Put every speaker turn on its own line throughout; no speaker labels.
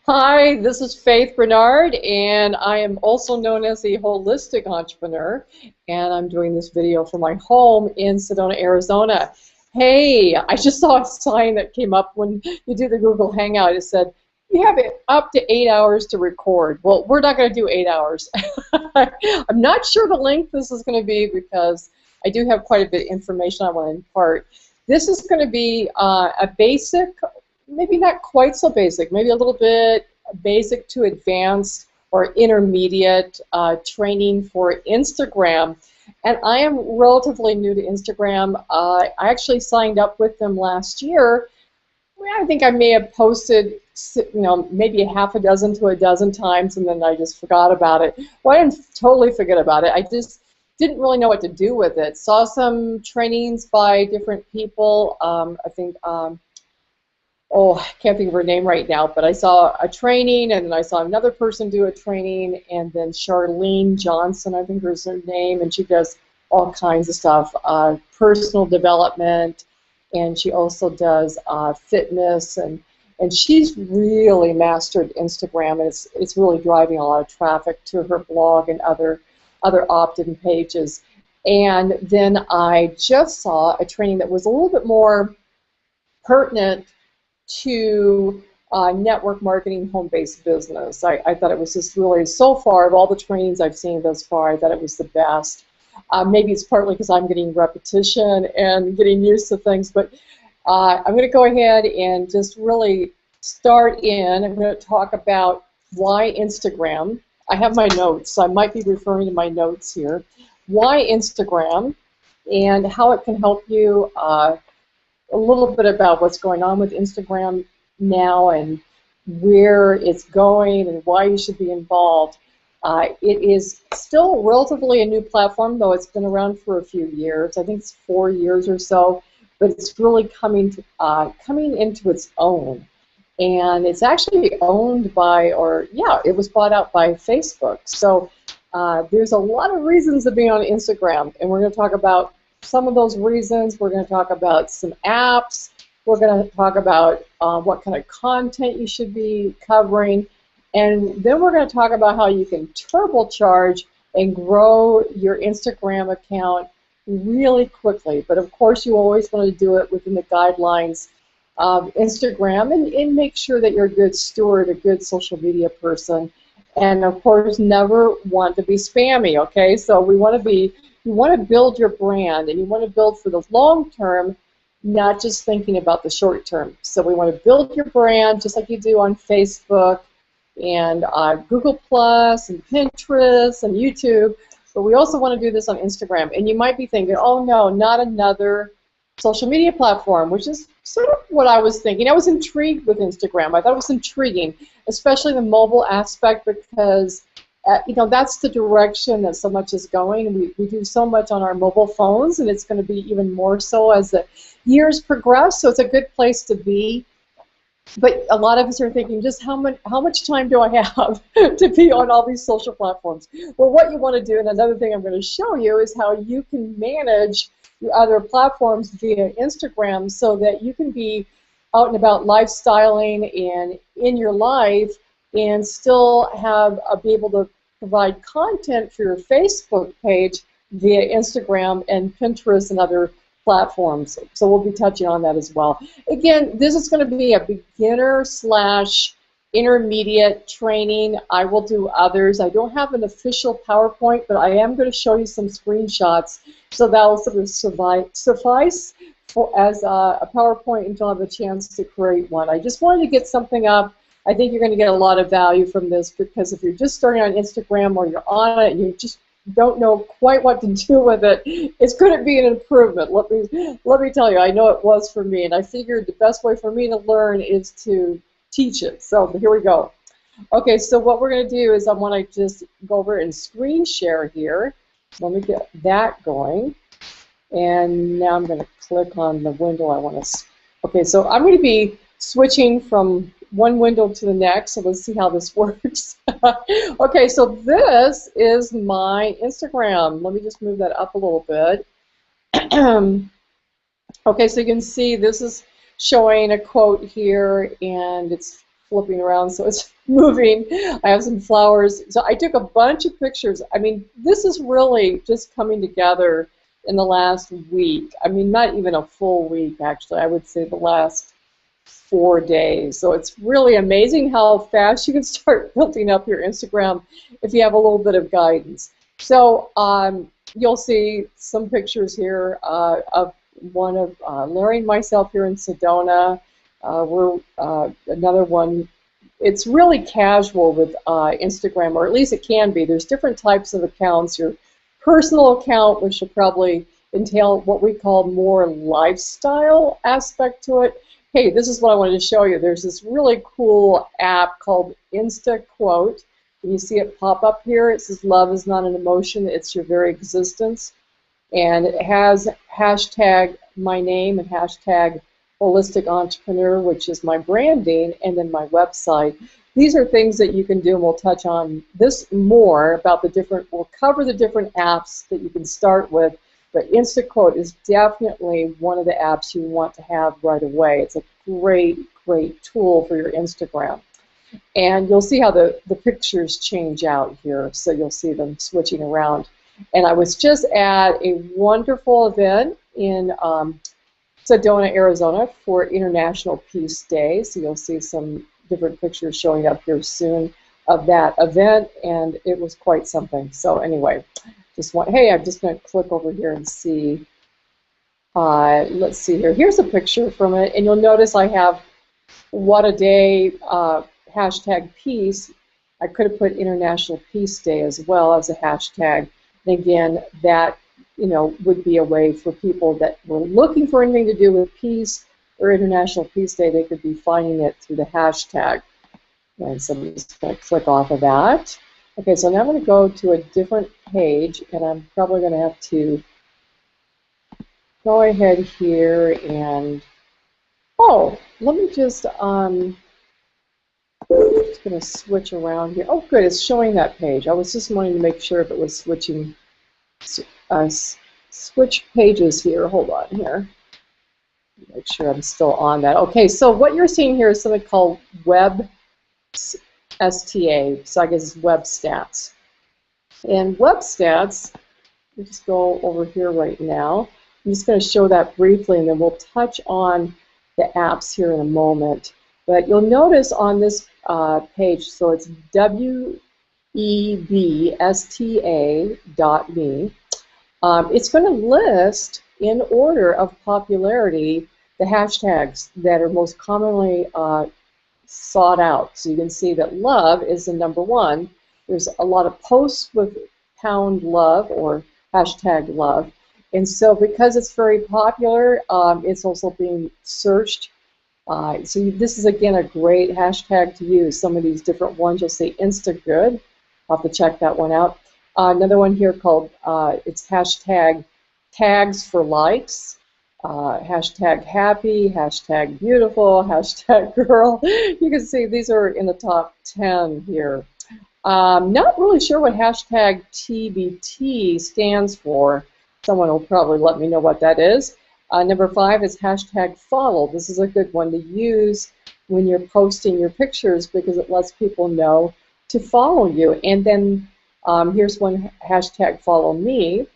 Hi, this is Faith Bernard, and I am also known as the Holistic Entrepreneur, and I'm doing this video from my home in Sedona, Arizona. Hey, I just saw a sign that came up when you do the Google Hangout. It said, you have it up to 8 hours to record. Well, we're not going to do 8 hours. I'm not sure the length this is going to be because I do have quite a bit of information I want to impart. This is going to be a basic, maybe not quite so basic, maybe a little bit basic to advanced or intermediate training for Instagram. And I am relatively new to Instagram. I actually signed up with them last year. I think I may have posted, maybe a half a dozen to a dozen times, and then I just forgot about it. Well, I didn't totally forget about it. I just didn't really know what to do with it. Saw some trainings by different people. I think oh, I can't think of her name right now, but I saw a training, and then I saw another person do a training, and then Charlene Johnson, I think is her name, and she does all kinds of stuff, personal development, and she also does fitness, and she's really mastered Instagram, and it's really driving a lot of traffic to her blog and other opt-in pages. And then I just saw a training that was a little bit more pertinent to network marketing home-based business. I thought it was just really, so far, of all the trainings I've seen thus far, I thought it was the best. Maybe it's partly because I'm getting repetition and getting used to things, but I'm going to go ahead and just really start in. I'm going to talk about why Instagram. I have my notes, so I might be referring to my notes here. Why Instagram and how it can help you, a little bit about what's going on with Instagram now and where it's going and why you should be involved. It is still relatively a new platform, though it's been around for a few years. I think it's 4 years or so, but it's really coming into its own. And it's actually owned by, it was bought out by Facebook. So there's a lot of reasons to be on Instagram, and we're going to talk about some of those reasons. We're going to talk about some apps. We're going to talk about what kind of content you should be covering. And then we're going to talk about how you can turbocharge and grow your Instagram account really quickly. But of course, you always want to do it within the guidelines of Instagram and make sure that you're a good steward, a good social media person. And of course, never want to be spammy, okay? So we want to be, you want to build your brand, and you want to build for the long term, not just thinking about the short term. So we want to build your brand just like you do on Facebook and Google Plus and Pinterest and YouTube, but we also want to do this on Instagram. And you might be thinking, oh no, not another social media platform, which is sort of what I was thinking. I was intrigued with Instagram. I thought it was intriguing, especially the mobile aspect, because that's the direction that so much is going. We do so much on our mobile phones, and it's going to be even more so as the years progress, so it's a good place to be. But a lot of us are thinking, just how much time do I have to be on all these social platforms? Well, what you want to do, and another thing I'm going to show you, is how you can manage your other platforms via Instagram so that you can be out and about lifestyling and in your life and still be able to provide content for your Facebook page via Instagram and Pinterest and other platforms. So we'll be touching on that as well. Again, this is going to be a beginner / intermediate training. I will do others. I don't have an official PowerPoint, but I am going to show you some screenshots, so that will sort of suffice as a PowerPoint until I have a chance to create one. I just wanted to get something up. I think you're going to get a lot of value from this, because if you're just starting on Instagram or you're on it and you just don't know quite what to do with it, it's going to be an improvement. Let me tell you, I know it was for me, and I figured the best way for me to learn is to teach it. So here we go. Okay, so what we're going to do is I want to just go over and screen share here. Let me get that going. And now I'm going to click on the window I want to. Okay, so I'm going to be switching from one window to the next, so let's see how this works. Okay, so this is my Instagram. Let me just move that up a little bit. Okay, so you can see this is showing a quote here, and it's flipping around, so it's moving. I have some flowers. So I took a bunch of pictures. I mean, this is really just coming together in the last week. I mean, not even a full week, actually. I would say the last 4 days. So it's really amazing how fast you can start building up your Instagram if you have a little bit of guidance. So you'll see some pictures here of one of Larry and myself here in Sedona. We're another one. It's really casual with Instagram, or at least it can be. There's different types of accounts. Your personal account, which will probably entail what we call more lifestyle aspect to it. Hey, this is what I wanted to show you. There's this really cool app called InstaQuote. Can you see it pop up here? It says, "Love is not an emotion, it's your very existence." And it has hashtag my name and hashtag Holistic Entrepreneur, which is my branding, and then my website. These are things that you can do, and we'll touch on this more about the different, we'll cover the different apps that you can start with, but InstaQuote is definitely one of the apps you want to have right away. It's a great, great tool for your Instagram. And you'll see how the pictures change out here, so you'll see them switching around. And I was just at a wonderful event in Sedona, Arizona for International Peace Day. So you'll see some different pictures showing up here soon of that event, and it was quite something. So anyway, hey, I'm just going to click over here and see. Let's see here. Here's a picture from it, and you'll notice I have what a day, hashtag peace. I could have put International Peace Day as well as a hashtag. And again, that would be a way for people that were looking for anything to do with peace or International Peace Day. They could be finding it through the hashtag. And so I'm just going to click off of that. Okay, so now I'm going to go to a different page, and I'm probably going to have to go ahead here and, let me just, I'm just going to switch around here. Oh, good, it's showing that page. I was just wanting to make sure if it was switching, switch pages here. Hold on here. Make sure I'm still on that. Okay, so what you're seeing here is something called Web STA, so I guess it's Web Stats. And Web Stats, let me just go over here right now. I'm just going to show that briefly, and then we'll touch on the apps here in a moment. But you'll notice on this page, so it's websta.me. It's going to list in order of popularity the hashtags that are most commonly sought out. So you can see that love is the #1. There's a lot of posts with #love or hashtag love. And so because it's very popular, it's also being searched. So this is, again, a great hashtag to use. Some of these different ones, you'll see Instagood. I'll have to check that one out. Another one here called, it's hashtag tags for likes, hashtag happy, hashtag beautiful, hashtag girl. You can see these are in the top 10 here. Not really sure what hashtag TBT stands for. Someone will probably let me know what that is. #5 is hashtag follow. This is a good one to use when you're posting your pictures because it lets people know to follow you. And then here's one, hashtag follow me.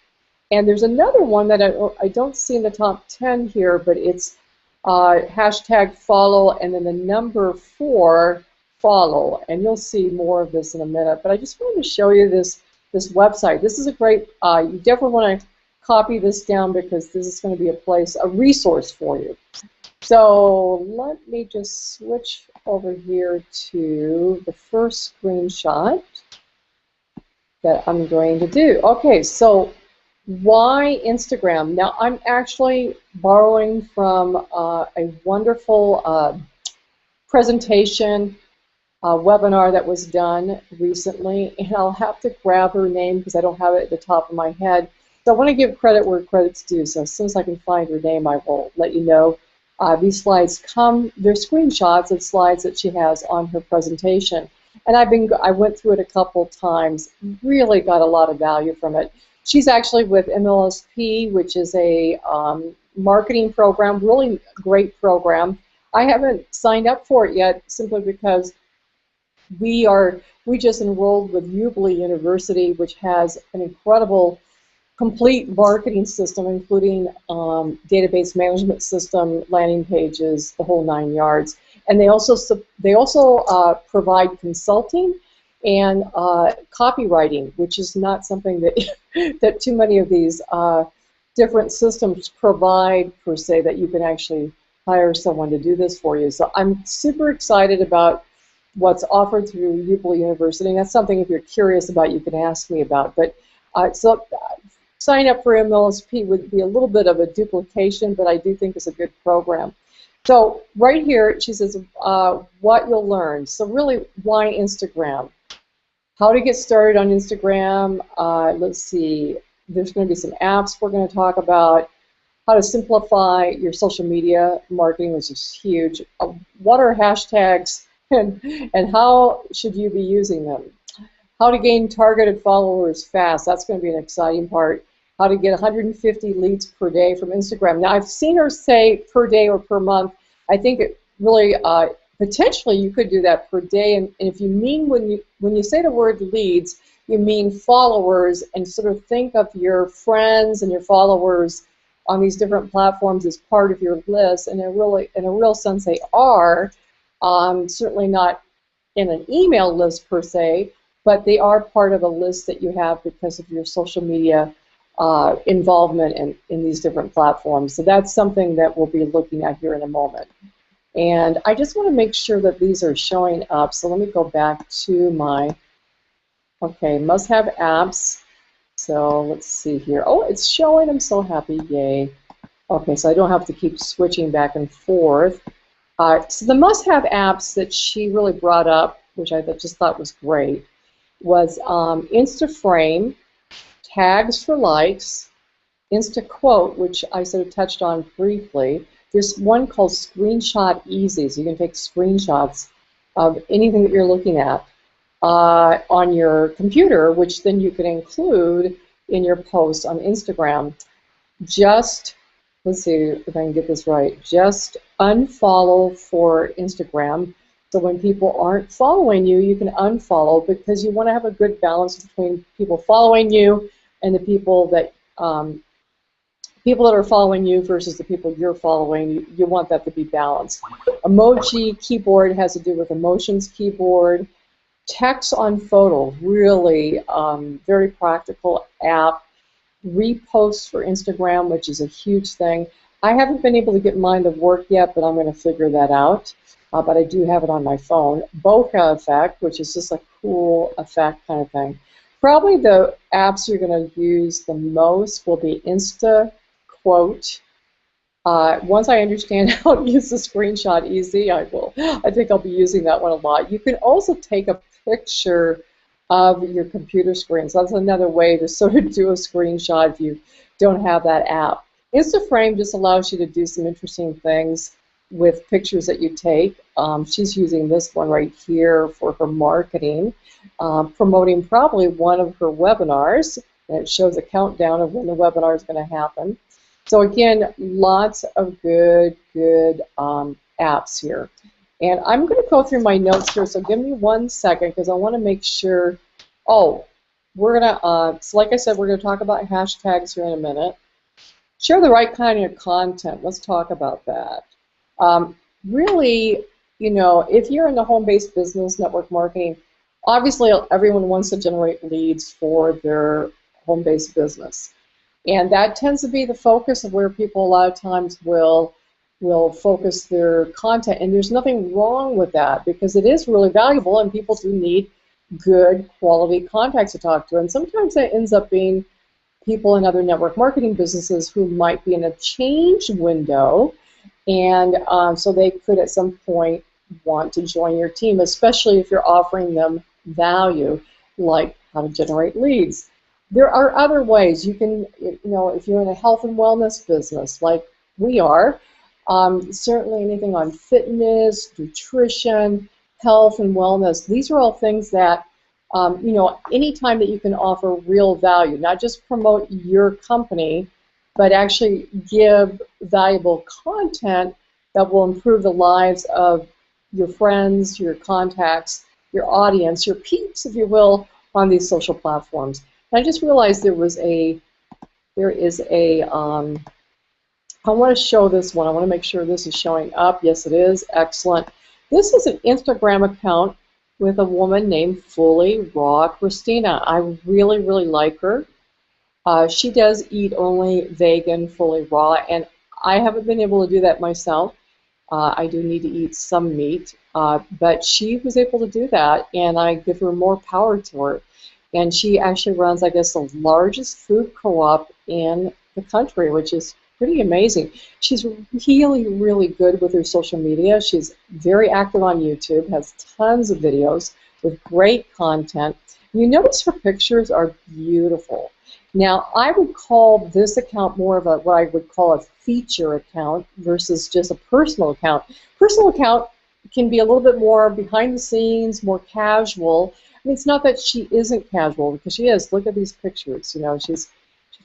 And there's another one that I don't see in the top 10 here, but it's hashtag follow and then the #4 follow. And you'll see more of this in a minute. But I just wanted to show you this website. This is a great, you definitely want to copy this down because this is going to be a resource for you. So let me just switch over here to the first screenshot that I'm going to do. Okay, so why Instagram? Now I'm actually borrowing from a wonderful presentation webinar that was done recently, and I'll have to grab her name because I don't have it at the top of my head. So I want to give credit where credit's due, so as soon as I can find her name, I will let you know. These slides they're screenshots of slides that she has on her presentation. And I went through it a couple times, really got a lot of value from it. She's actually with MLSP, which is a marketing program, really great program. I haven't signed up for it yet simply because we just enrolled with Ubly University, which has an incredible complete marketing system, including database management system, landing pages, the whole 9 yards. And they also provide consulting and copywriting, which is not something that that too many of these different systems provide per se, that you can actually hire someone to do this for you. So I'm super excited about what's offered through Ubly University, and that's something, if you're curious about, you can ask me about. But sign up for MLSP would be a little bit of a duplication, but I do think it's a good program. So right here, she says, what you'll learn. So really, why Instagram? How to get started on Instagram. Let's see, there's going to be some apps we're going to talk about. How to simplify your social media marketing, which is huge. What are hashtags, and how should you be using them? How to gain targeted followers fast. That's going to be an exciting part. How to get 150 leads per day from Instagram. Now, I've seen her say per day or per month. I think it really, potentially, you could do that per day. And if you mean, when you say the word leads, you mean followers, and sort of think of your friends and your followers on these different platforms as part of your list. And in a real sense, they are. Certainly not in an email list per se, but they are part of a list that you have because of your social media involvement in these different platforms. So that's something that we'll be looking at here in a moment. And I just want to make sure that these are showing up. So let me go back to my, okay, must-have apps. So let's see here. Oh, it's showing. I'm so happy. Yay. Okay, so I don't have to keep switching back and forth. So the must-have apps that she really brought up, which I just thought was great, was InstaFrame, Tags for Likes, InstaQuote, which I sort of touched on briefly. There's one called Screenshot Easy, so you can take screenshots of anything that you're looking at on your computer, which then you can include in your post on Instagram. Just, let's see if I can get this right, just unfollow for Instagram. So when people aren't following you, you can unfollow, because you want to have a good balance between people following you and the people that are following you versus the people you're following. You want that to be balanced. Emoji Keyboard has to do with Emotions Keyboard. Text on Photo, really very practical app. Reposts for Instagram, which is a huge thing. I haven't been able to get mine to work yet, but I'm going to figure that out. But I do have it on my phone. Bokeh effect, which is just a cool effect kind of thing. Probably the apps you're going to use the most will be InstaQuote. Once I understand how to use the Screenshot Easy, I think I'll be using that one a lot. You can also take a picture of your computer screen. So that's another way to sort of do a screenshot if you don't have that app. InstaFrame just allows you to do some interesting things with pictures that you take. She's using this one right here for her marketing, promoting probably one of her webinars, and it shows a countdown of when the webinar is going to happen. So again, lots of good apps here. And I'm going to go through my notes here, so give me 1 second, because I want to make sure. Oh, we're going to, so like I said, we're going to talk about hashtags here in a minute. Share the right kind of content. Let's talk about that. Really, you know, if you're in the home-based business, network marketing, obviously everyone wants to generate leads for their home-based business. And that tends to be the focus of where people a lot of times will focus their content. And there's nothing wrong with that, because it is really valuable, and people do need good quality contacts to talk to. And sometimes that ends up being people in other network marketing businesses who might be in a change window, and so they could at some point want to join your team, especially if you're offering them value, like how to generate leads. There are other ways. You can, you know, if you're in a health and wellness business like we are, certainly anything on fitness, nutrition, health and wellness, these are all things that, you know, anytime that you can offer real value, not just promote your company, but actually give valuable content that will improve the lives of your friends, your contacts, your audience, your peeps, if you will, on these social platforms. And I just realized there is a, I want to show this one. I want to make sure this is showing up. Yes, it is. Excellent. This is an Instagram account with a woman named Fully Raw Christina. I really, really like her. She does eat only vegan, fully raw, and I haven't been able to do that myself. I do need to eat some meat, but she was able to do that, and I give her more power to her. And she actually runs, I guess, the largest food co-op in the country, which is pretty amazing. She's really, really good with her social media. She's very active on YouTube, has tons of videos with great content. You notice her pictures are beautiful. Now, I would call this account more of a what I would call a feature account versus just a personal account. Personal account can be a little bit more behind the scenes, more casual. I mean, it's not that she isn't casual, because she is. Look at these pictures. You know, she's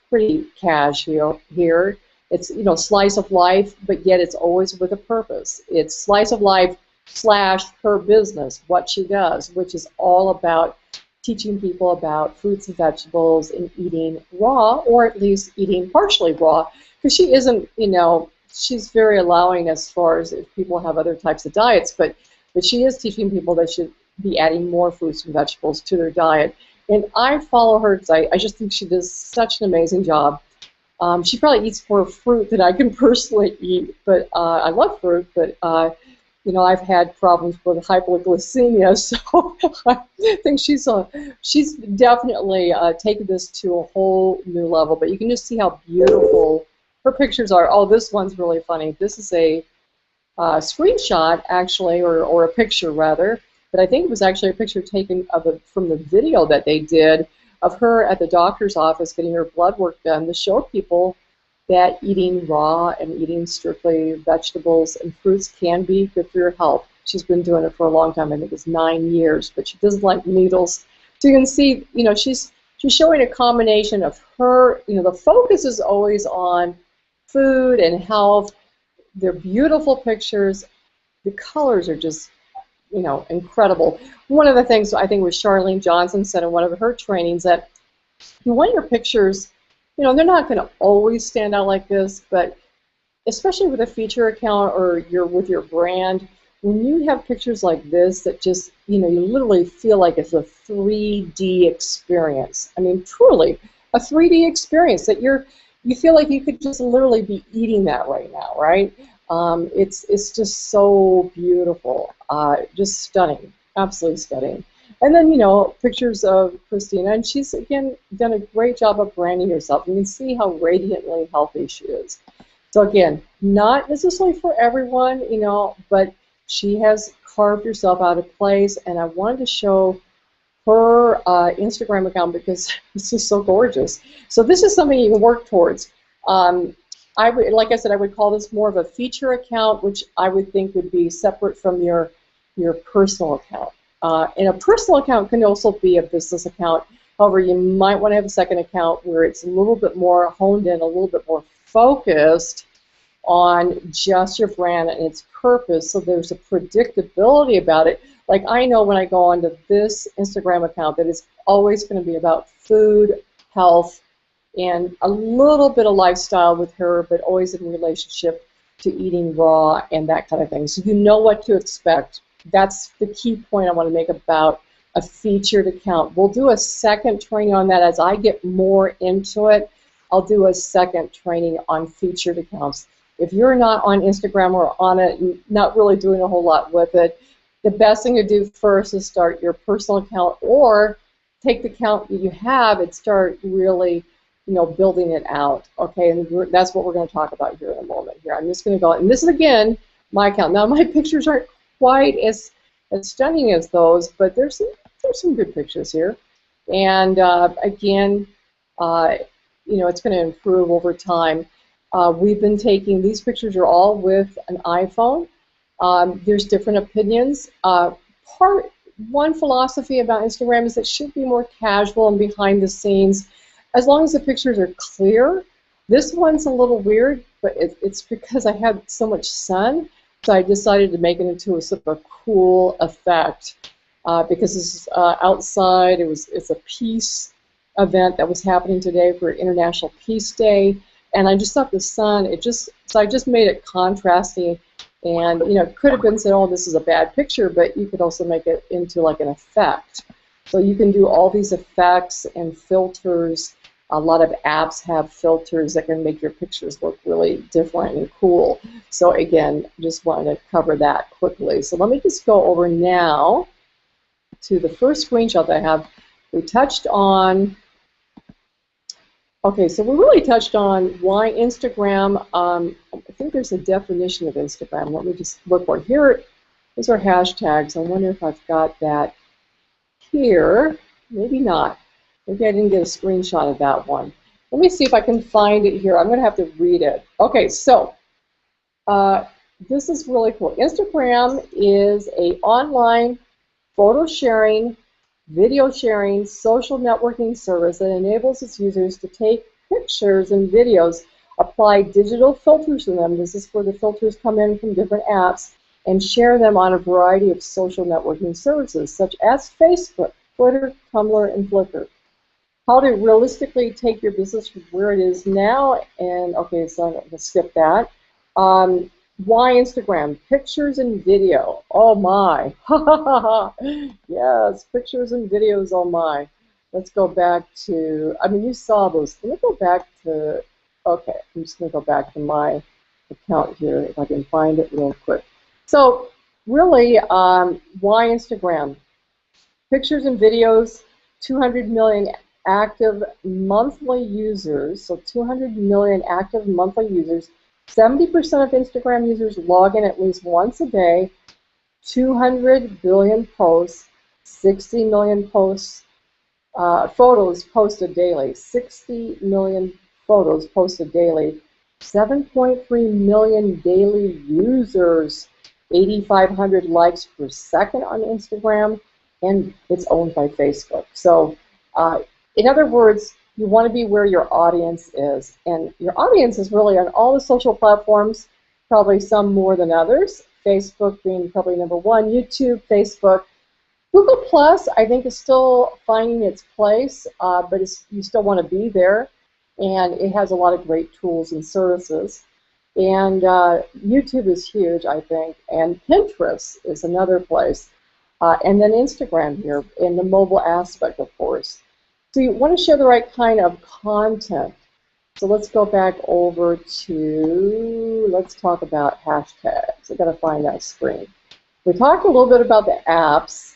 pretty casual here. It's, you know, slice of life, but yet it's always with a purpose. It's slice of life / her business, what she does, which is all about teaching people about fruits and vegetables and eating raw, or at least eating partially raw, because she isn't, you know, she's very allowing as far as if people have other types of diets, but she is teaching people they should be adding more fruits and vegetables to their diet. And I follow her because I just think she does such an amazing job. She probably eats more fruit than I can personally eat, but I love fruit, but you know, I've had problems with hypoglycemia, so I think she's definitely taken this to a whole new level. But you can just see how beautiful her pictures are. Oh, this one's really funny. This is a screenshot, actually, or a picture, rather. But I think it was actually a picture taken from the video that they did of her at the doctor's office getting her blood work done to show people that eating raw and eating strictly vegetables and fruits can be good for your health. She's been doing it for a long time. I think it's 9 years, but she doesn't like needles. So you can see, you know, she's showing a combination of her, you know, the focus is always on food and health. They're beautiful pictures. The colors are just, you know, incredible. One of the things I think was Charlene Johnson said in one of her trainings that you want your pictures, you know, they're not going to always stand out like this, but especially with a feature account or with your brand, when you have pictures like this that just, you know, you literally feel like it's a 3D experience. I mean, truly, a 3D experience that you feel like you could just literally be eating that right now, right? It's just so beautiful, just stunning, absolutely stunning. And then, you know, pictures of Christina, and she's, again, done a great job of branding herself. You can see how radiantly healthy she is. So, again, not necessarily for everyone, you know, but she has carved herself out of place, and I wanted to show her Instagram account because it's just so gorgeous. So this is something you can work towards. Like I said, I would call this more of a feature account, which I would think would be separate from your personal account. And a personal account can also be a business account. However, you might want to have a second account where it's a little bit more honed in, a little bit more focused on just your brand and its purpose, so there's a predictability about it. Like, I know when I go onto this Instagram account that it's always going to be about food, health, and a little bit of lifestyle with her, but always in relationship to eating raw and that kind of thing. So you know what to expect. That's the key point I want to make about a featured account. We'll do a second training on that as I get more into it. I'll do a second training on featured accounts. If you're not on Instagram or on it, and not really doing a whole lot with it, the best thing to do first is start your personal account, or take the account that you have and start really, you know, building it out. Okay, and that's what we're going to talk about here in a moment. Here, I'm just going to go, and this is again my account. Now, my pictures aren't quite as stunning as those, but there's some good pictures here, and again, you know, it's going to improve over time. We've been taking these pictures are all with an iPhone. There's different opinions. One philosophy about Instagram is it should be more casual and behind the scenes, as long as the pictures are clear. This one's a little weird, but it's because I had so much sun. So I decided to make it into a sort of a cool effect because this is outside. It's a peace event that was happening today for International Peace Day, and I just thought the sun. So I just made it contrasting, and it could have been said, oh, this is a bad picture, but you could also make it into like an effect. So you can do all these effects and filters. A lot of apps have filters that can make your pictures look really different and cool. So again, just wanted to cover that quickly. So let me just go over now to the first screenshot that I have. We touched on, okay, so we really touched on why Instagram, I think there's a definition of Instagram. Let me just look for it. Here is our hashtags. I wonder if I've got that here. Maybe not. Maybe I didn't get a screenshot of that one. Let me see if I can find it here. I'm going to have to read it. Okay, so this is really cool. Instagram is an online photo sharing, video sharing, social networking service that enables its users to take pictures and videos, apply digital filters to them. This is where the filters come in from different apps, and share them on a variety of social networking services such as Facebook, Twitter, Tumblr, and Flickr. How to realistically take your business from where it is now, and okay, so I'm going to skip that. Why Instagram? Pictures and video. Oh my. Yes, pictures and videos, oh my. Let's go back to, I mean, you saw those. Let me go back to, okay, I'm just going to go back to my account here if I can find it real quick. So really, why Instagram? Pictures and videos, 200 million active monthly users, so 200 million active monthly users. 70% of Instagram users log in at least once a day, 200 billion posts, 60 million posts, photos posted daily, 60 million photos posted daily, 7.3 million daily users, 8,500 likes per second on Instagram, and it's owned by Facebook. So in other words, you want to be where your audience is. And your audience is really on all the social platforms, probably some more than others. Facebook being probably number one, YouTube, Facebook. Google Plus, I think, is still finding its place, but you still want to be there. And it has a lot of great tools and services. And YouTube is huge, I think. And Pinterest is another place. And then Instagram here, in the mobile aspect, of course. So you want to share the right kind of content. So let's go back over to, let's talk about hashtags. I've got to find that screen. We talked a little bit about the apps.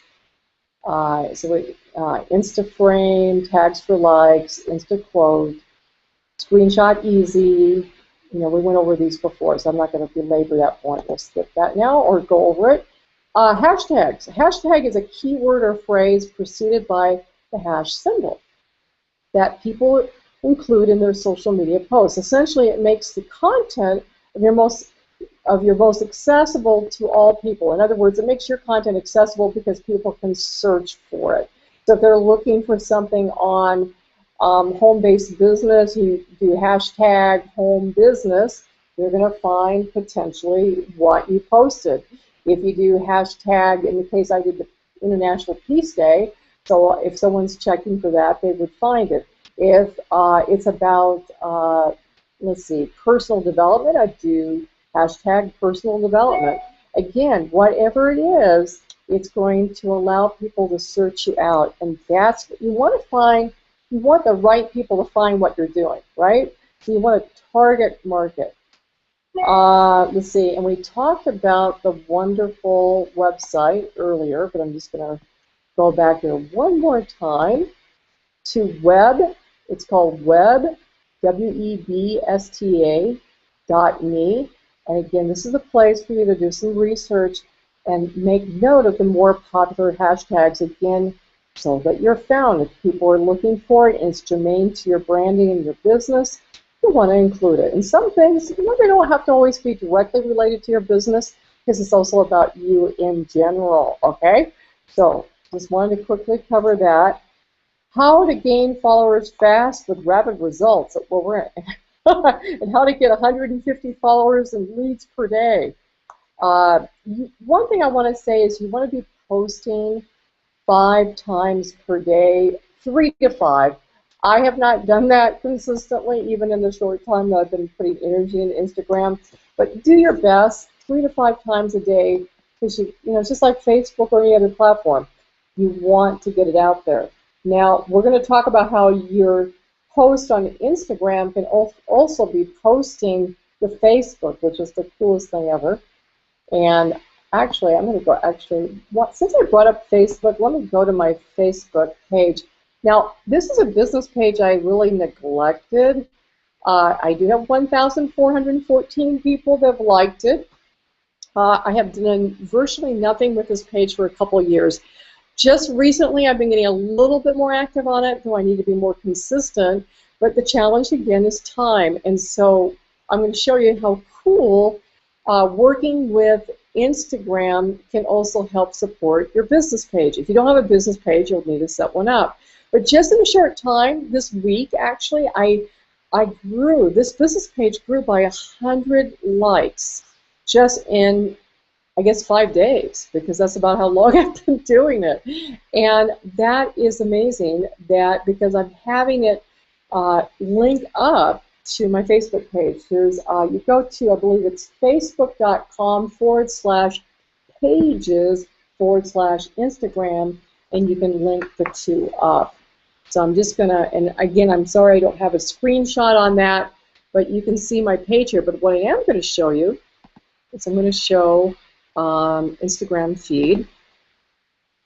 InstaFrame, Tags for Likes, InstaQuote, Screenshot Easy. We went over these before, so I'm not going to belabor that point. We'll skip that now or go over it. Hashtags. Hashtag is a keyword or phrase preceded by the hash symbol that people include in their social media posts. Essentially, it makes the content of your most accessible to all people. In other words, it makes your content accessible because people can search for it. So if they're looking for something on home-based business, you do hashtag home business, you're going to find potentially what you posted. If you do hashtag, in the case I did the International Peace Day, so if someone's checking for that, they would find it. If it's about, let's see, personal development, I do hashtag personal development. Again, whatever it is, it's going to allow people to search you out. And that's what you want to find. You want the right people to find what you're doing, right? So you want to target market. Let's see, and we talked about the wonderful website earlier, but I'm just going to go back here one more time to web. It's called web, websta.me. And again, this is a place for you to do some research and make note of the more popular hashtags, again, so that you're found. If people are looking for it and it's germane to your branding and your business, you want to include it. And some things, they don't have to always be directly related to your business, because it's also about you in general, okay? So just wanted to quickly cover that. How to gain followers fast with rapid results. Well, we're and how to get 150 followers and leads per day. One thing I want to say is you want to be posting 5 times per day, 3 to 5. I have not done that consistently, even in the short time that I've been putting energy in Instagram. But do your best, 3 to 5 times a day, because it's just like Facebook or any other platform. You want to get it out there. Now, we're going to talk about how your post on Instagram can also be posting to Facebook, which is the coolest thing ever. And actually, I'm going to go, since I brought up Facebook, let me go to my Facebook page. Now, this is a business page I really neglected. I do have 1,414 people that have liked it. I have done virtually nothing with this page for a couple of years. Just recently, I've been getting a little bit more active on it, though I need to be more consistent. But the challenge, again, is time. And so I'm going to show you how cool working with Instagram can also help support your business page. If you don't have a business page, you'll need to set one up. But just in a short time, this week, actually, this business page grew by 100 likes just in, I guess, 5 days, because that's about how long I've been doing it. And that is amazing, because I'm having it link up to my Facebook page. There's, you go to, I believe it's facebook.com/pages/Instagram, and you can link the two up. So I'm just going to, and again, I'm sorry I don't have a screenshot on that, but you can see my page here. But what I am going to show you is I'm going to show Instagram feed.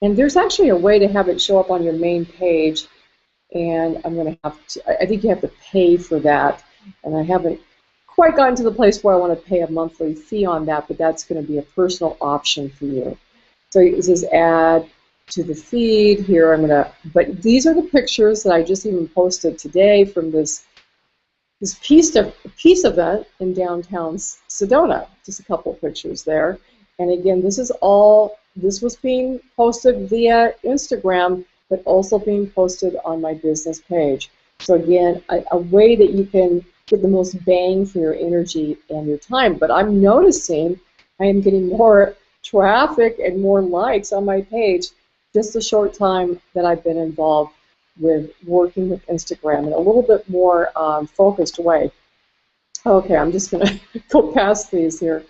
And there's actually a way to have it show up on your main page, and I'm going to have to, I think you have to pay for that, and I haven't quite gotten to the place where I want to pay a monthly fee on that, but that's going to be a personal option for you. So it says add to the feed here. But these are the pictures that I just even posted today from this peace event in downtown Sedona. Just a couple of pictures there. And again, this was being posted via Instagram, but also being posted on my business page. So again, a way that you can get the most bang for your energy and your time. But I'm noticing I am getting more traffic and more likes on my page just the short time that I've been involved with working with Instagram in a little bit more focused way. Okay, I'm just going to go past these here.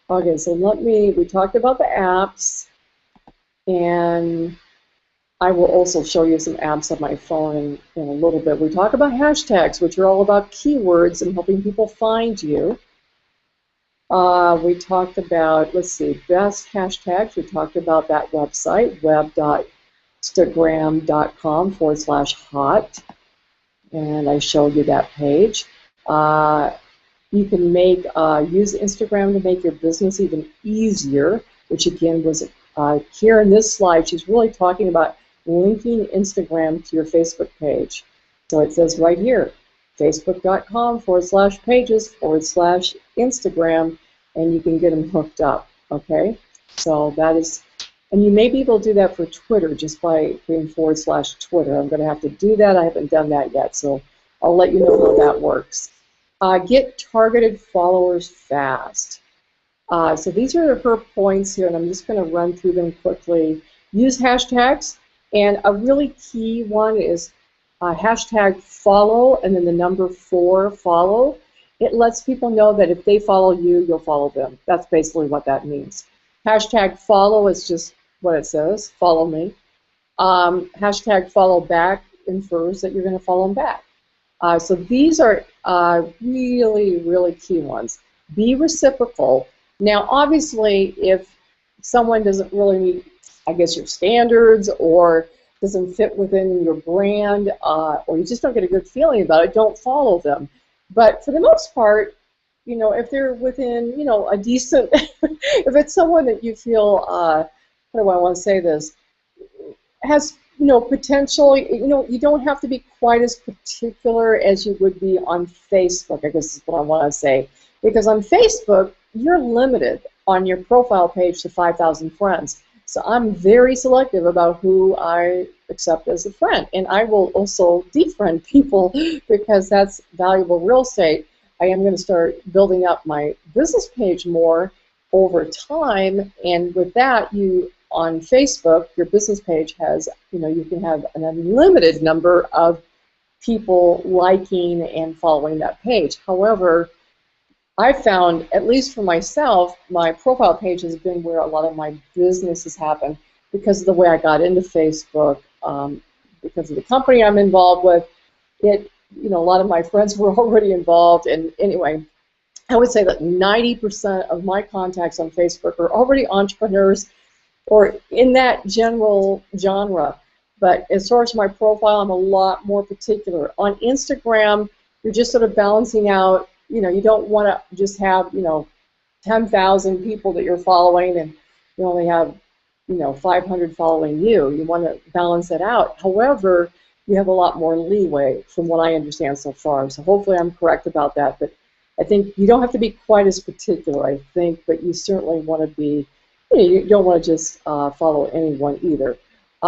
Okay, so we talked about the apps, and I will also show you some apps on my phone in a little bit. We talk about hashtags, which are all about keywords and helping people find you. We talked about, let's see, best hashtags. We talked about that website, web.instagram.com/hot, and I showed you that page. You can use Instagram to make your business even easier, which again was here in this slide. She's really talking about linking Instagram to your Facebook page. So it says right here, facebook.com/pages/Instagram, and you can get them hooked up, okay? So that is, and you may be able to do that for Twitter just by doing /Twitter. I'm going to have to do that. I haven't done that yet, so I'll let you know how that works. Get targeted followers fast. So these are her points here, and I'm just going to run through them quickly. Use hashtags, and a really key one is hashtag follow and then the number 4, follow. It lets people know that if they follow you, you'll follow them. That's basically what that means. Hashtag follow is just what it says, follow me. Hashtag follow back infers that you're going to follow them back. So these are really, really key ones. Be reciprocal. Now, obviously, if someone doesn't really meet, I guess, your standards or doesn't fit within your brand, or you just don't get a good feeling about it, don't follow them. But for the most part, if they're within, a decent, if it's someone that you feel, how do I want to say this, has, potential, you don't have to be quite as particular as you would be on Facebook, I guess is what I want to say. Because on Facebook, you're limited on your profile page to 5,000 friends. So I'm very selective about who I accept as a friend. And I will also defriend people because that's valuable real estate. I am going to start building up my business page more over time, and with that, you on Facebook, your business page has, you can have an unlimited number of people liking and following that page. However, I found, at least for myself, my profile page has been where a lot of my business has happened because of the way I got into Facebook, because of the company I'm involved with. A lot of my friends were already involved, and anyway, I would say that 90% of my contacts on Facebook are already entrepreneurs or in that general genre. But as far as my profile, I'm a lot more particular. On Instagram, you're just sort of balancing out, you don't want to just have, 10,000 people that you're following and you only have, 500 following you. You want to balance it out. However, you have a lot more leeway from what I understand so far. So hopefully I'm correct about that. But I think you don't have to be quite as particular, I think, but you certainly want to be, you don't want to just follow anyone either.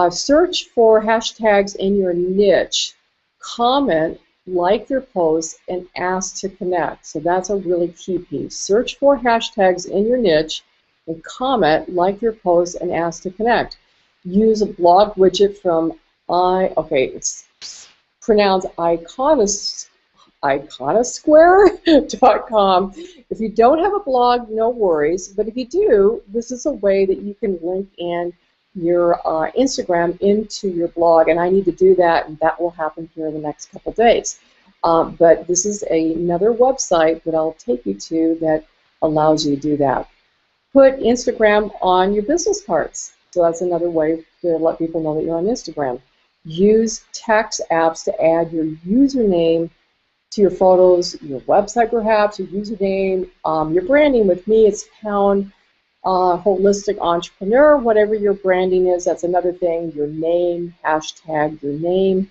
Search for hashtags in your niche. Comment, like their posts, and ask to connect. So that's a really key piece. Search for hashtags in your niche and comment, like your posts, and ask to connect. Use a blog widget from it's pronounced iconosquare.com. If you don't have a blog, no worries, but if you do, this is a way that you can link in your Instagram into your blog, and I need to do that, and that will happen here in the next couple days. But this is another website that I'll take you to that allows you to do that. Put Instagram on your business cards. So that's another way to let people know that you're on Instagram. Use text apps to add your username to your photos, your website perhaps, your username, your branding. With me, it's Pound Holistic Entrepreneur. Whatever your branding is, that's another thing. Your name, hashtag your name.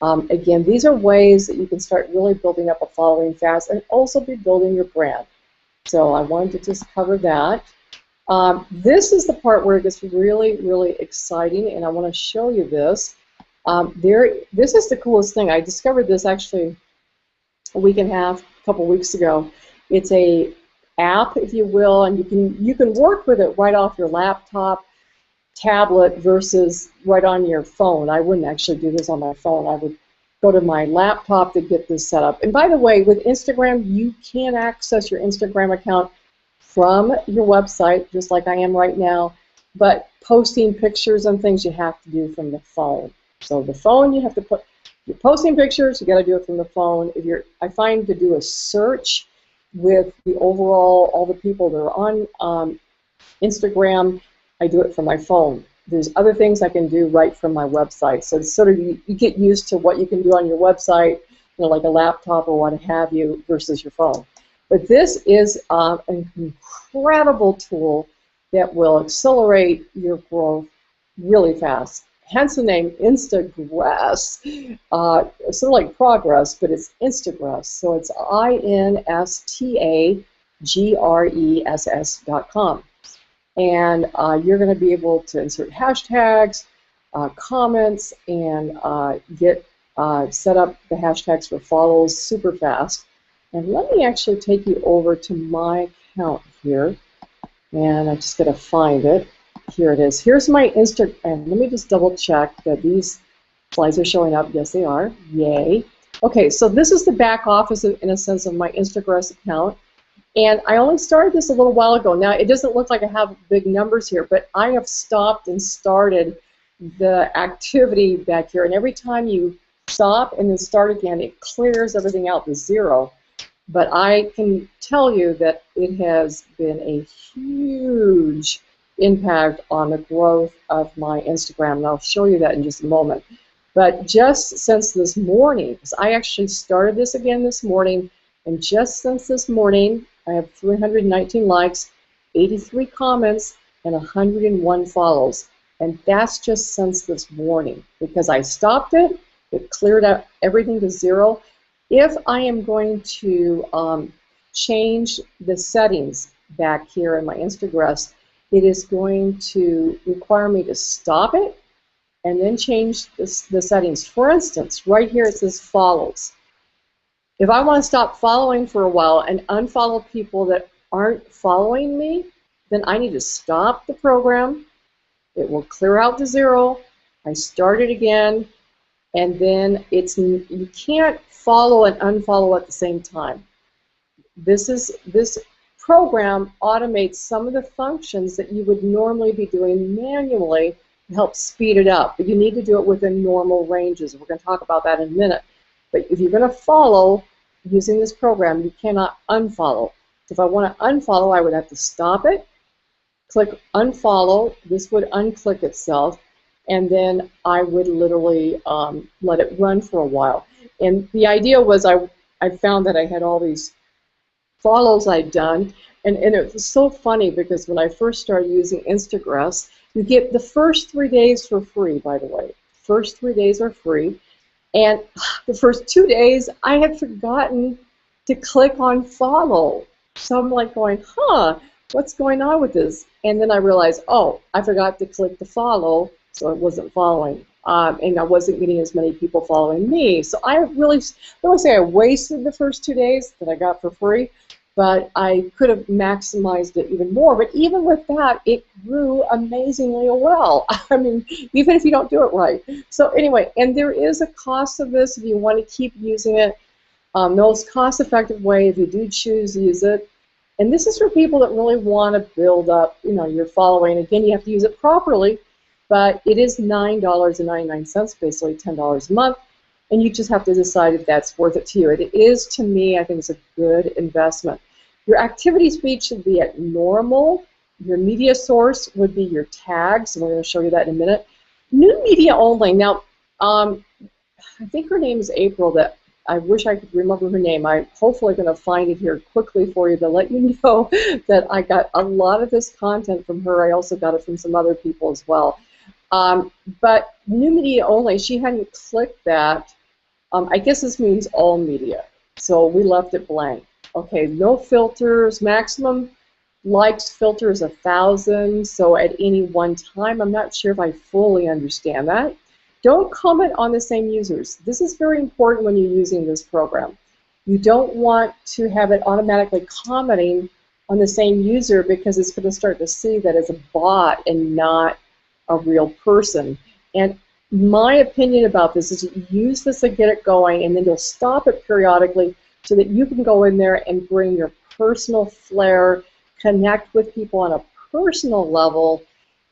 Again, these are ways that you can start really building up a following fast and also be building your brand. So I wanted to just cover that. This is the part where it gets really, really exciting, and I want to show you this. This is the coolest thing. I discovered this actually a week and a half, a couple weeks ago. It's a app, if you will, and you can work with it right off your laptop, tablet versus right on your phone. I wouldn't actually do this on my phone. I would go to my laptop to get this set up. And by the way, with Instagram, you can access your Instagram account from your website, just like I am right now, but posting pictures and things you have to do from the phone. So the phone, you have to put, you're posting pictures, you got to do it from the phone. I find to do a search with the overall, all the people that are on Instagram, I do it from my phone. There's other things I can do right from my website. So it's sort of, you get used to what you can do on your website, like a laptop or what have you, versus your phone. But this is an incredible tool that will accelerate your growth really fast. Hence the name Instagress. Sort of like progress, but it's Instagress. So it's INSTAGRESS.com. And you're going to be able to insert hashtags, comments, and get set up the hashtags for follows super fast. And let me actually take you over to my account here, and I just got to find it. Here it is. Here's my Instagram. Let me just double check that these slides are showing up. Yes, they are. Yay. Okay, so this is the back office, in a sense, of my Instagram account. And I only started this a little while ago. Now, it doesn't look like I have big numbers here, but I have stopped and started the activity back here. And every time you stop and then start again, it clears everything out to zero. But I can tell you that it has been a huge impact on the growth of my Instagram, and I'll show you that in just a moment. But just since this morning, because I actually started this again this morning, and just since this morning, I have 319 likes, 83 comments, and 101 follows. And that's just since this morning, because I stopped it, it cleared out everything to zero. If I am going to change the settings back here in my Instagram, it is going to require me to stop it and then change the settings. For instance, right here it says follows. If I want to stop following for a while and unfollow people that aren't following me, then I need to stop the program. It will clear out to 0. I start it again, and then you can't follow and unfollow at the same time. This program automates some of the functions that you would normally be doing manually to help speed it up, but you need to do it within normal ranges. We're going to talk about that in a minute. But if you're going to follow using this program, you cannot unfollow. If I want to unfollow, I would have to stop it, click unfollow. This would unclick itself, and then I would literally let it run for a while. And the idea was I found that I had all these follows I'd done, and it was so funny because when I first started using Instagress, you get the first 3 days for free, by the way. First 3 days are free, and the first 2 days I had forgotten to click on follow. So I'm like going, what's going on with this? And then I realized, oh, I forgot to click the follow, so it wasn't following. And I wasn't getting as many people following me. So I really, I don't want to say I wasted the first 2 days that I got for free, but I could have maximized it even more. But even with that, it grew amazingly well. I mean, even if you don't do it right. So anyway, and there is a cost of this if you want to keep using it. The most cost-effective way, if you do choose to use it, and this is for people that really want to build up, your following. Again, you have to use it properly, but it is $9.99, basically $10 a month, and you just have to decide if that's worth it to you. It is, to me, I think it's a good investment. Your activity speed should be at normal. Your media source would be your tags, and we're going to show you that in a minute. New media only. Now, I think her name is April. That I wish I could remember her name. I'm hopefully going to find it here quickly for you to let you know that I got a lot of this content from her. I also got it from some other people as well. But new media only, she hadn't clicked that. I guess this means all media. So we left it blank. Okay, no filters, maximum likes filter is 1,000, so at any one time. I'm not sure if I fully understand that. Don't comment on the same users. This is very important when you're using this program. You don't want to have it automatically commenting on the same user because it's going to start to see that as a bot and not a real person. And my opinion about this is use this to get it going, and then you'll stop it periodically so that you can go in there and bring your personal flair, connect with people on a personal level.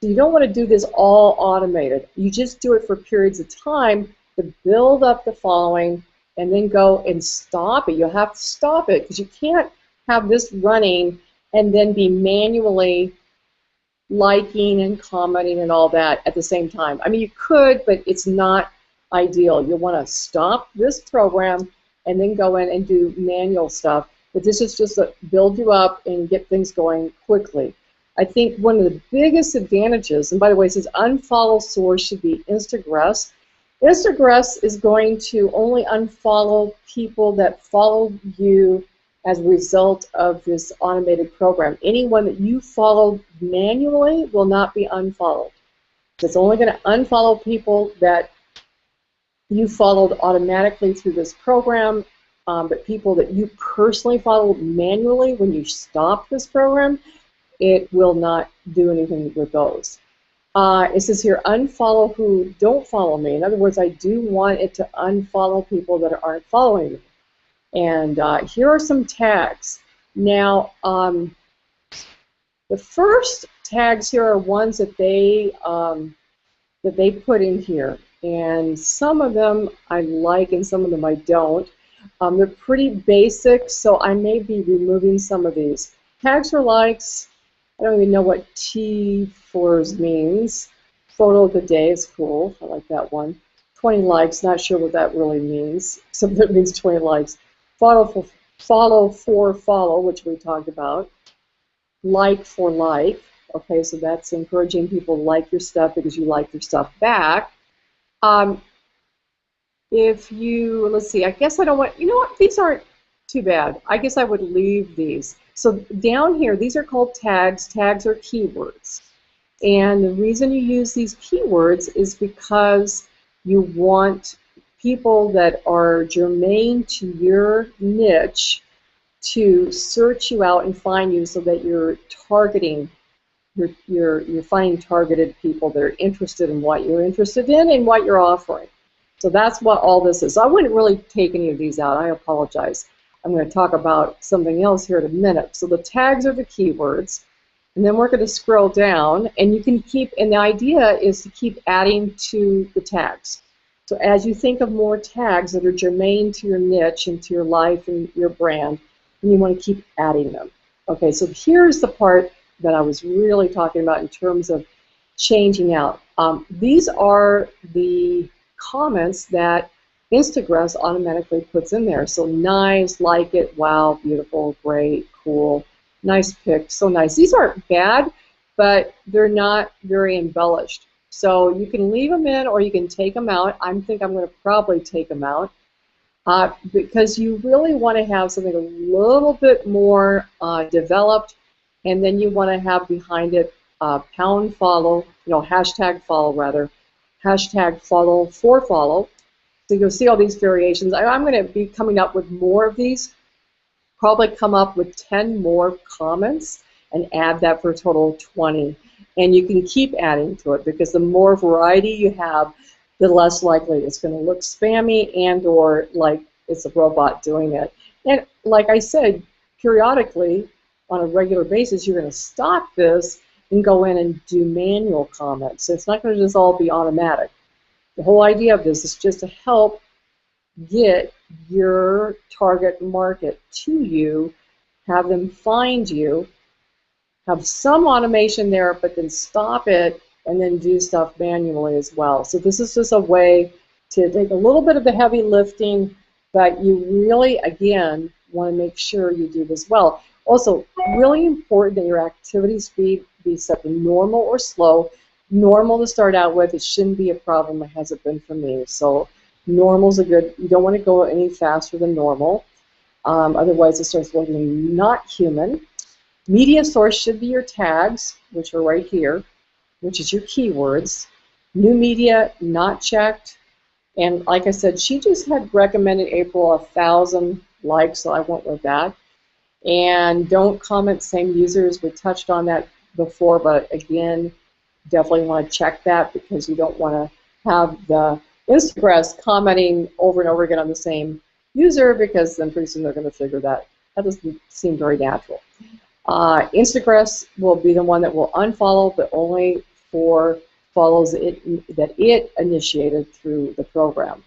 So you don't want to do this all automated. You just do it for periods of time to build up the following and then go and stop it. You'll have to stop it because you can't have this running and then be manually liking and commenting and all that at the same time. I mean, you could, but it's not ideal. You'll want to stop this program and then go in and do manual stuff. But this is just to build you up and get things going quickly. I think one of the biggest advantages, and by the way, it says unfollow source should be Instagress. Instagress is going to only unfollow people that follow you as a result of this automated program. Anyone that you follow manually will not be unfollowed. It's only going to unfollow people that you followed automatically through this program, but people that you personally followed manually when you stop this program, it will not do anything with those. It says here, unfollow who don't follow me. In other words, I do want it to unfollow people that aren't following me. And here are some tags. Now, the first tags here are ones that they put in here, and some of them I like, and some of them I don't. They're pretty basic, so I may be removing some of these. Tags for likes. I don't even know what T4s means. Photo of the day is cool. I like that one. 20 likes. Not sure what that really means. Except that means 20 likes. Follow for follow, which we talked about. Like for like. Okay, so that's encouraging people to like your stuff because you like their stuff back. If you, let's see, I guess I don't want, you know what, these aren't too bad. I guess I would leave these. So down here, these are called tags. Tags are keywords. And the reason you use these keywords is because you want people that are germane to your niche to search you out and find you so that you're targeting you're finding targeted people that are interested in what you're interested in and what you're offering. So that's what all this is. I wouldn't really take any of these out. I apologize. I'm going to talk about something else here in a minute. So the tags are the keywords, and then we're going to scroll down, and you can keep, and the idea is to keep adding to the tags. So as you think of more tags that are germane to your niche and to your life and your brand, and you want to keep adding them. Okay, so here's the part that I was really talking about in terms of changing out. These are the comments that Instagress automatically puts in there. So nice, like it, wow, beautiful, great, cool, nice pic, so nice. These aren't bad, but they're not very embellished. So you can leave them in or you can take them out. I think I'm going to probably take them out because you really want to have something a little bit more developed, and then you want to have behind it pound follow, hashtag follow rather, hashtag follow for follow. So you'll see all these variations. I'm going to be coming up with more of these, probably come up with 10 more comments and add that for a total of 20. And you can keep adding to it because the more variety you have, the less likely it's going to look spammy and or like it's a robot doing it. And like I said, periodically, on a regular basis, you're going to stop this and go in and do manual comments. So it's not going to just all be automatic. The whole idea of this is just to help get your target market to you, have them find you, have some automation there, but then stop it and then do stuff manually as well. So this is just a way to take a little bit of the heavy lifting, but you really, again, want to make sure you do this well. Also, really important that your activity speed be set to normal or slow. Normal to start out with, it shouldn't be a problem. It hasn't been for me. So normal's a good, you don't want to go any faster than normal. Otherwise it starts looking not human. Media source should be your tags, which are right here, which is your keywords. New media, not checked. And like I said, she just had recommended April 1,000 likes, so I went with that. And don't comment same users. We touched on that before, but again, definitely want to check that because you don't want to have the Instagress commenting over and over again on the same user because then pretty soon they're going to figure that doesn't seem very natural. Instagress will be the one that will unfollow, but only for follows that it initiated through the program.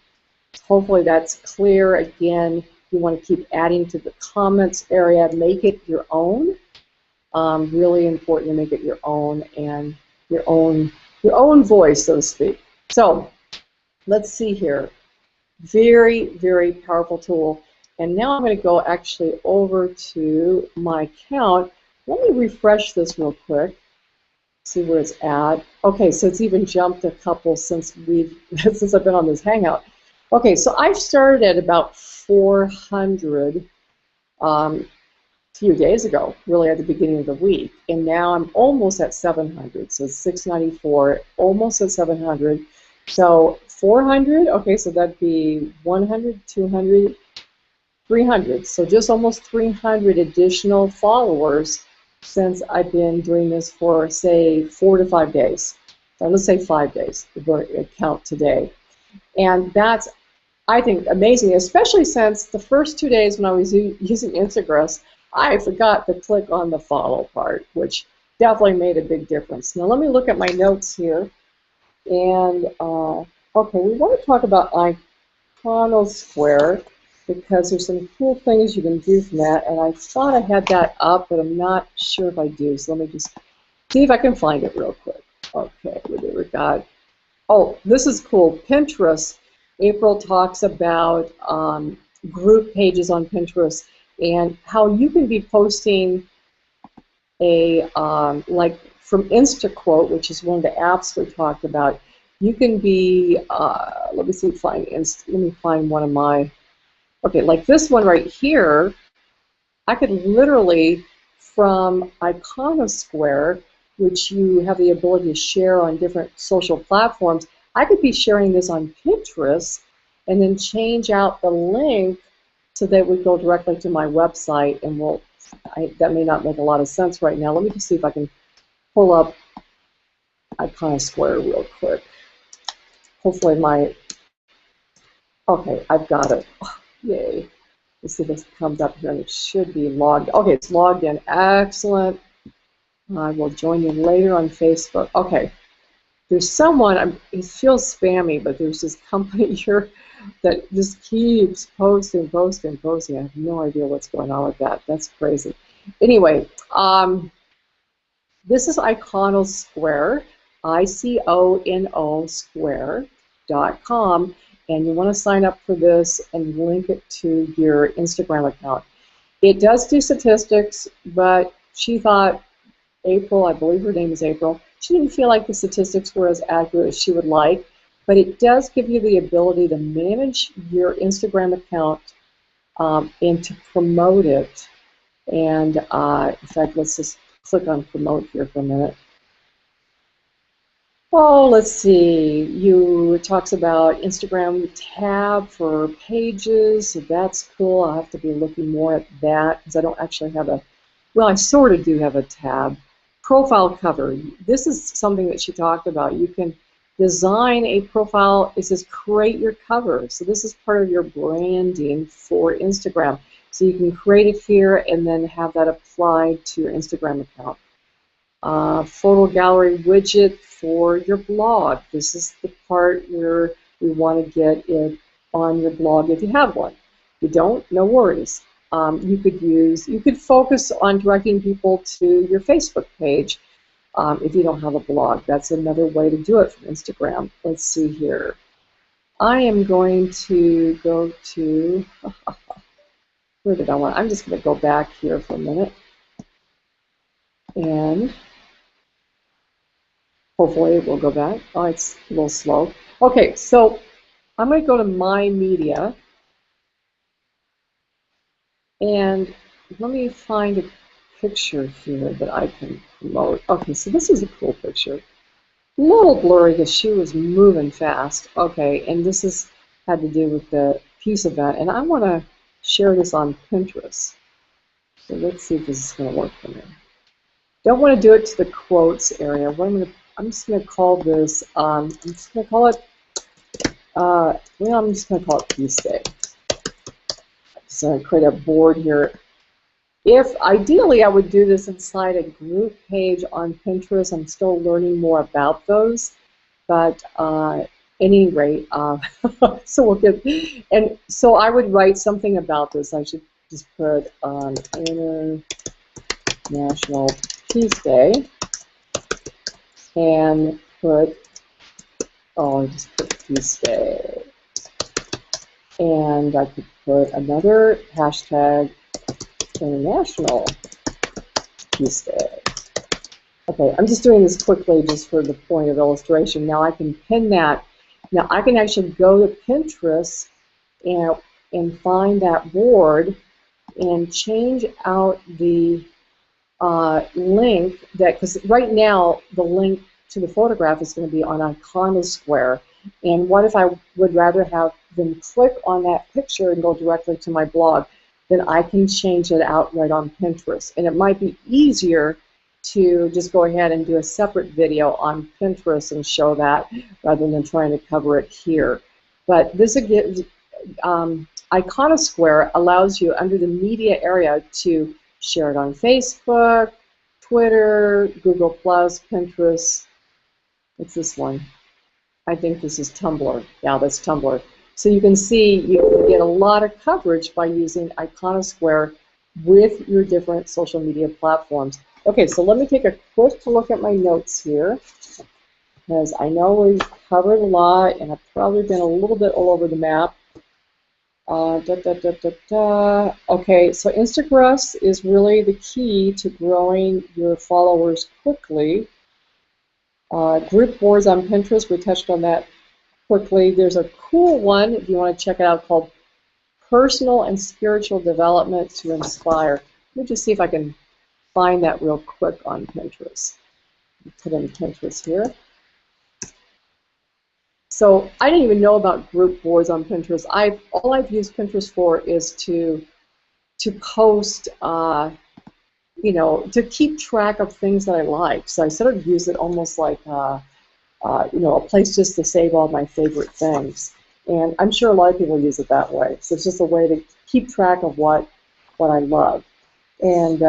Hopefully that's clear. Again, you want to keep adding to the comments area. Make it your own. Really important to make it your own and your own voice, so to speak. So let's see here. Very, very powerful tool. And now I'm going to go actually over to my account. Let me refresh this real quick. See where it's at. Okay, so it's even jumped a couple since I've been on this Hangout. Okay, so I've started at about 400 a few days ago, really at the beginning of the week, and now I'm almost at 700. So it's 694, almost at 700. So 400. Okay, so that'd be 100, 200, 300. So just almost 300 additional followers since I've been doing this for, say, 4 to 5 days. So let's say 5 days, the count today. And that's, I think, amazing, especially since the first 2 days when I was using Instagress, I forgot to click on the follow part, which definitely made a big difference. Now let me look at my notes here. And, okay, we want to talk about Iconosquare, because there's some cool things you can do from that, and I thought I had that up, but I'm not sure if I do, so let me just see if I can find it real quick. Okay, what do we got? Oh, this is cool. Pinterest. April talks about group pages on Pinterest and how you can be posting a, like from InstaQuote, which is one of the apps we talked about, you can be, let me see, let me find one of my, okay, like this one right here, I could literally, from Iconosquare, which you have the ability to share on different social platforms, I could be sharing this on Pinterest and then change out the link so that it would go directly to my website, and that may not make a lot of sense right now. Let me just see if I can pull up Iconosquare real quick. Hopefully my, okay, I've got it. Oh, yay. Let's see if this comes up here, and it should be logged. Okay, it's logged in. Excellent. I will join you later on Facebook. Okay. There's someone, it feels spammy, but there's this company here that just keeps posting. I have no idea what's going on with that. That's crazy. Anyway, this is Iconosquare, ICONO square.com, and you want to sign up for this and link it to your Instagram account. It does do statistics, but she thought, April, I believe her name is April, she didn't feel like the statistics were as accurate as she would like, but it does give you the ability to manage your Instagram account and to promote it. And in fact, let's just click on promote here for a minute. Oh, let's see. It talks about Instagram tab for pages, so that's cool. I'll have to be looking more at that because I don't actually have a, well, I sort of do have a tab. Profile cover. This is something that she talked about. You can design a profile. It says create your cover. So this is part of your branding for Instagram. So you can create it here and then have that applied to your Instagram account. Photo gallery widget for your blog. This is the part where we want to get it on your blog if you have one. If you don't, no worries. You could focus on directing people to your Facebook page if you don't have a blog. That's another way to do it from Instagram. Let's see here. I am going to go to, where did I want? I'm just going to go back here for a minute. And hopefully it will go back. Oh, it's a little slow. Okay, so I'm going to go to My Media. And let me find a picture here that I can promote. Okay, so this is a cool picture. A little blurry because she was moving fast. Okay, and this had to do with the peace event. And I want to share this on Pinterest. So let's see if this is going to work for me. Don't want to do it to the quotes area. I'm just going to call this, I'm just going to call it, well, I'm just going to call it Peace Day. So I create a board here. Ideally, I would do this inside a group page on Pinterest. I'm still learning more about those, but at any rate, so we'll get. And so I would write something about this. I should just put International Peace Day, and put. Oh, I just put Peace Day. And I could put another hashtag, International Peace Day. Okay, I'm just doing this quickly just for the point of illustration. Now I can pin that. Now I can actually go to Pinterest and find that board and change out the link because right now the link to the photograph is going to be on Iconosquare. And what if I would rather have them click on that picture and go directly to my blog? Then I can change it out right on Pinterest. And it might be easier to just go ahead and do a separate video on Pinterest and show that rather than trying to cover it here. But this again, Iconosquare allows you under the media area to share it on Facebook, Twitter, Google+, Pinterest. What's this one? I think this is Tumblr. Yeah, that's Tumblr. So you can see you can get a lot of coverage by using Iconosquare with your different social media platforms. Okay, so let me take a quick look at my notes here, because I know we've covered a lot, and I've probably been a little bit all over the map. Okay, so Instagram is really the key to growing your followers quickly. Group boards on Pinterest, we touched on that quickly. There's a cool one, if you want to check it out, called Personal and Spiritual Development to Inspire. Let me just see if I can find that real quick on Pinterest. Put in Pinterest here. So I didn't even know about group boards on Pinterest. All I've used Pinterest for is to post you know, to keep track of things that I like. So I sort of use it almost like, you know, a place just to save all my favorite things. And I'm sure a lot of people use it that way. So it's just a way to keep track of what I love. And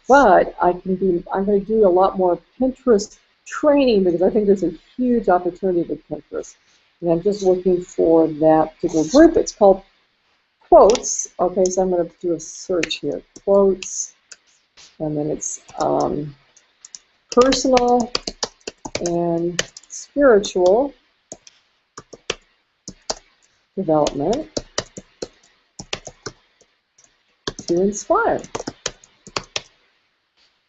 but I'm going to do a lot more Pinterest training because I think there's a huge opportunity with Pinterest. And I'm just looking for that particular group. It's called Quotes. Okay, so I'm going to do a search here. Quotes, and then it's personal and spiritual development to inspire.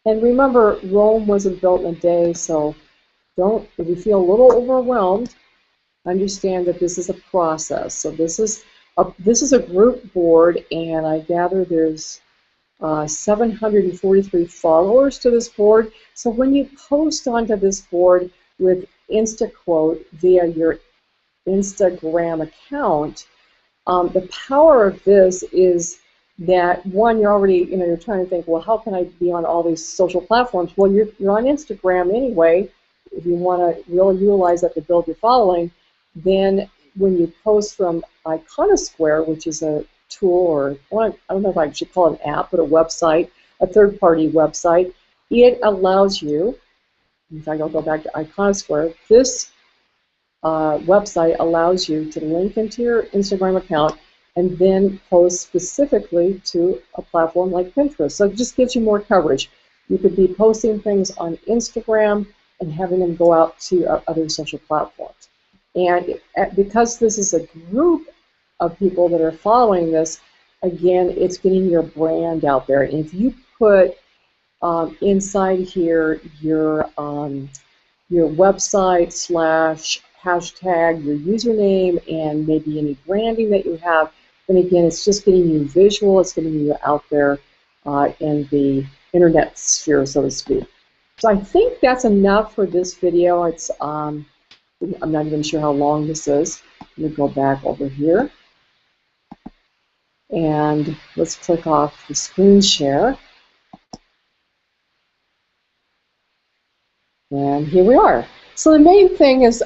And remember, Rome wasn't built in a day, so if you feel a little overwhelmed, understand that this is a process. So this is a group board, and I gather there's 743 followers to this board. So when you post onto this board with InstaQuote via your Instagram account, the power of this is that, one, you're already, you know, you're trying to think, well, how can I be on all these social platforms? Well, you're on Instagram anyway. If you want to really utilize that to build your following, then when you post from Iconosquare, which is a tool, or I don't know if I should call it an app, but a website, a third-party website, it allows you, in fact, I'll go back to Iconosquare, this website allows you to link into your Instagram account and then post specifically to a platform like Pinterest. So it just gives you more coverage. You could be posting things on Instagram and having them go out to other social platforms. And because this is a group of people that are following this, again, it's getting your brand out there. And if you put inside here your website / hashtag, your username, and maybe any branding that you have, then again, it's just getting you visual, it's getting you out there in the internet sphere, so to speak. So I think that's enough for this video. It's I'm not even sure how long this is. Let me go back over here. And let's click off the screen share. And here we are. So the main thing is,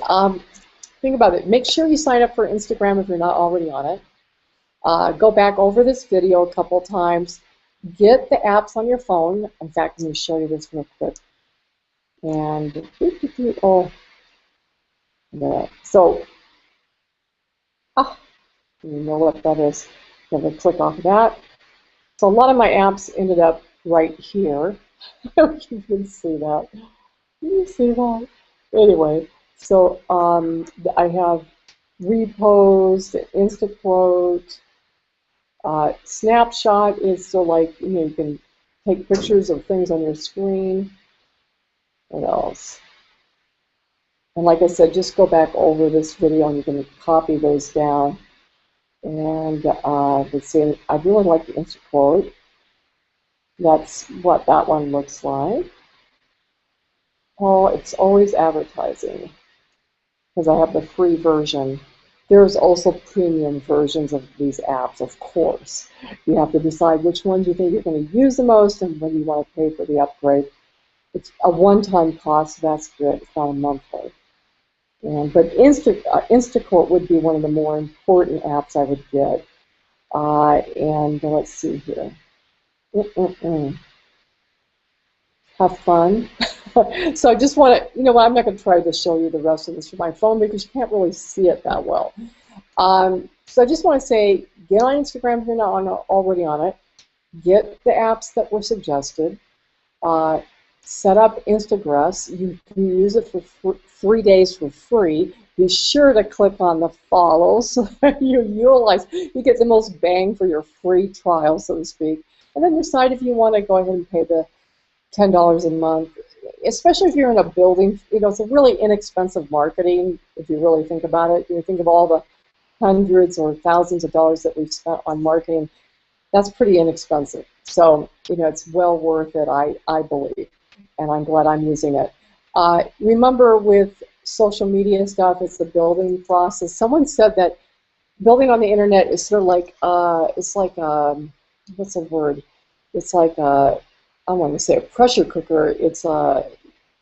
think about it. Make sure you sign up for Instagram if you're not already on it. Go back over this video a couple times. Get the apps on your phone. In fact, let me show you this real quick. And oh, so you know what that is. I'm going to click off of that. So a lot of my apps ended up right here. You can see that. You can see that. Anyway, so I have Repost, InstaQuote, Snapshot is so like, you know, you can take pictures of things on your screen. What else? And like I said, just go back over this video and you can copy those down. And let's see, I really like the InstaQuote. That's what that one looks like. Oh, it's always advertising because I have the free version. There's also premium versions of these apps, of course. You have to decide which ones you think you're going to use the most and when you want to pay for the upgrade. It's a one-time cost, that's good. It's not a monthly. But InstaQuote would be one of the more important apps I would get. And let's see here. Have fun. So I just want to, you know what, I'm not going to try to show you the rest of this from my phone because you can't really see it that well. So I just want to say, get on Instagram if you're not already on it. Get the apps that were suggested. Set up Instagress. You can use it for 3 days for free. Be sure to click on the follow so you utilize, you get the most bang for your free trial, so to speak. And then decide if you want to go ahead and pay the $10 a month, especially if you're in a building. You know, it's a really inexpensive marketing if you really think about it. You think of all the hundreds or thousands of dollars that we've spent on marketing. That's pretty inexpensive. So, you know, it's well worth it, I believe, and I'm glad I'm using it. Remember, with social media stuff, it's the building process. Someone said that building on the internet is sort of like, it's like, what's the word? It's like I want to say a pressure cooker. It's like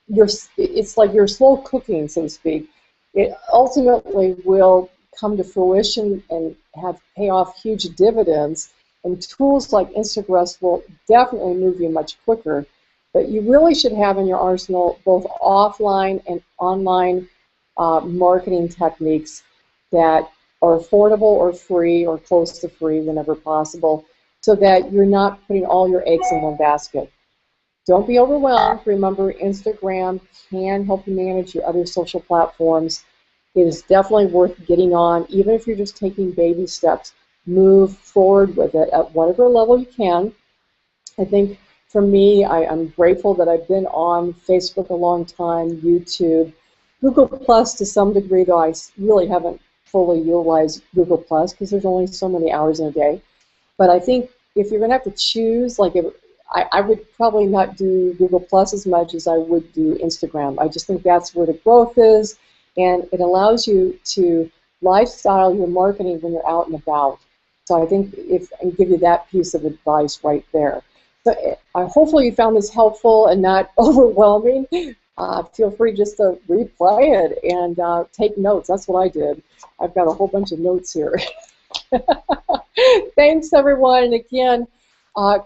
you're slow cooking, so to speak. It ultimately will come to fruition and have pay off huge dividends. And tools like Instagress will definitely move you much quicker. But you really should have in your arsenal both offline and online marketing techniques that are affordable or free or close to free whenever possible, so that you're not putting all your eggs in one basket. Don't be overwhelmed. Remember, Instagram can help you manage your other social platforms. It is definitely worth getting on, even if you're just taking baby steps. Move forward with it at whatever level you can. I think for me, I'm grateful that I've been on Facebook a long time, YouTube, Google Plus to some degree, though I really haven't fully utilized Google Plus because there's only so many hours in a day. But I think if you're going to have to choose, like I would probably not do Google Plus as much as I would do Instagram. I just think that's where the growth is, and it allows you to lifestyle your marketing when you're out and about. So I think if I give you that piece of advice right there. So hopefully you found this helpful and not overwhelming. Feel free just to replay it and take notes. That's what I did. I've got a whole bunch of notes here. Thanks, everyone. And again,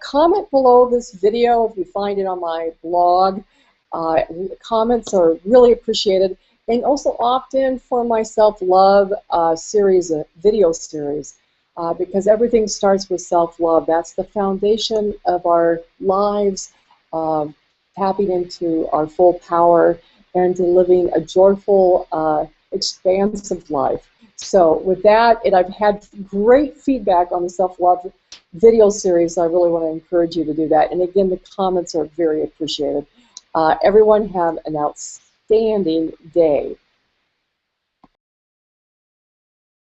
comment below this video if you find it on my blog. Comments are really appreciated. And also opt in for my self-love series, video series, because everything starts with self-love. That's the foundation of our lives, tapping into our full power and to living a joyful, expansive life. So with that, and I've had great feedback on the self-love video series, so I really want to encourage you to do that. And again, the comments are very appreciated. Everyone have an outstanding day.